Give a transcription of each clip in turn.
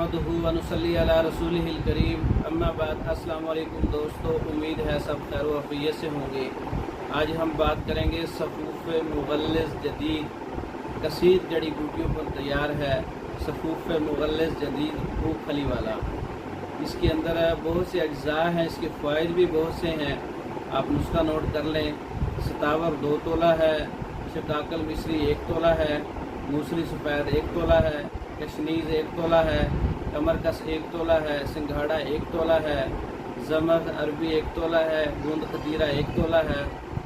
नहमदुहु व नुसल्ली अला रसूलिहिल करीम, अम्मा बाद। अस्सलाम वालेकुम दोस्तों, उम्मीद है सब खैर व आफियत से होंगे। आज हम बात करेंगे सफ़ूफ़ मुग़ल्लिज़ जदीद कसीर जड़ी बूटियों पर तैयार है सफ़ूफ़ मुग़ल्लिज़ जदीद मूँगफली वाला। इसके अंदर बहुत से अज्जा हैं, इसके फ़ायदे भी बहुत से हैं। आप नुस्खा नोट कर लें। सतावर 2 तोला है, शिकाकल मिस्री 1 तोला है, मूसली सफ़ेद 1 तोला है, कशनीज़ 1 तोला है, कमरकस 1 तोला है, सिंघाड़ा 1 तोला है, ज़मज़ अरबी 1 तोला है, गूंद खतीरा 1 तोला है,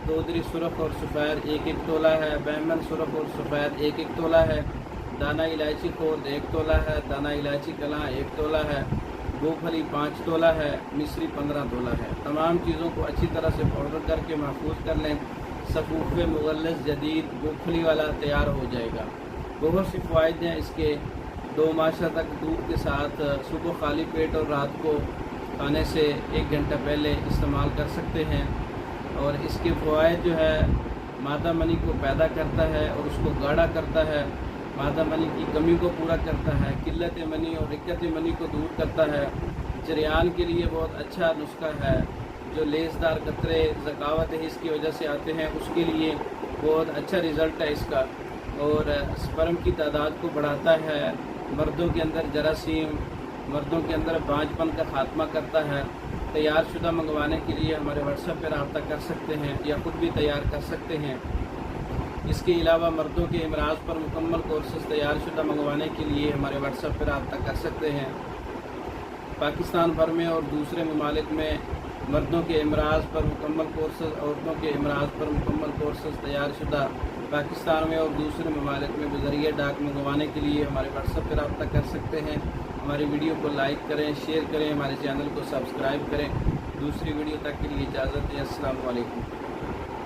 दोदरी सुरख और सफ़ेद 1-1 तोला है, बहमन सुरख और सफ़ेद 1-1 तोला है, दाना इलायची खोद 1 तोला है, दाना इलायची कलां 1 तोला है, मूँगफली 5 तोला है, मिस्री 15 तोला है। तमाम चीज़ों को अच्छी तरह से पाउडर करके महफूज कर लें। सफ़ूफ़ मुग़ल्लिज़ जदीद मूँगफली वाला तैयार हो जाएगा। बहुत से फ़ायदे हैं इसके। 2 माह तक दूध के साथ सुबह खाली पेट और रात को खाने से 1 घंटा पहले इस्तेमाल कर सकते हैं। और इसके फ़वाइद जो है, मादा मनी को पैदा करता है और उसको गाढ़ा करता है, मादा मनी की कमी को पूरा करता है, किल्लत मनी और रिक्कत मनी को दूर करता है। जरियान के लिए बहुत अच्छा नुस्खा है। जो लेसदार कतरे ज़कावत हिस्स की वजह से आते हैं, उसके लिए बहुत अच्छा रिज़ल्ट है इसका। और स्पर्म की तादाद को बढ़ाता है, मर्दों के अंदर जरासीम, मर्दों के अंदर बांझपन का खात्मा करता है। तैयार शुदा मंगवाने के लिए हमारे व्हाट्सएप पर रब्ता कर सकते हैं या ख़ुद भी तैयार कर सकते हैं। इसके अलावा मर्दों के इमराज़ पर मुकम्मल कोर्सेज़ तैयार शुदा मंगवाने के लिए हमारे व्हाट्सएप पर रब्ता कर सकते हैं। पाकिस्तान भर में और दूसरे ममालिक में मर्दों के इमराज़ पर मुकम्मल कोर्सेज़, औरतों के इमराज़ पर मुकम्मल कोर्सेज़ तैयार शुदा पाकिस्तान में और दूसरे ममालिक में बज़रिए डाक मंगवाने के लिए हमारे व्हाट्सएप पर रब्ता कर सकते हैं। हमारी वीडियो को लाइक करें, शेयर करें, हमारे चैनल को सब्सक्राइब करें। दूसरी वीडियो तक के लिए इजाज़त है। अस्सलाम वालेकुम।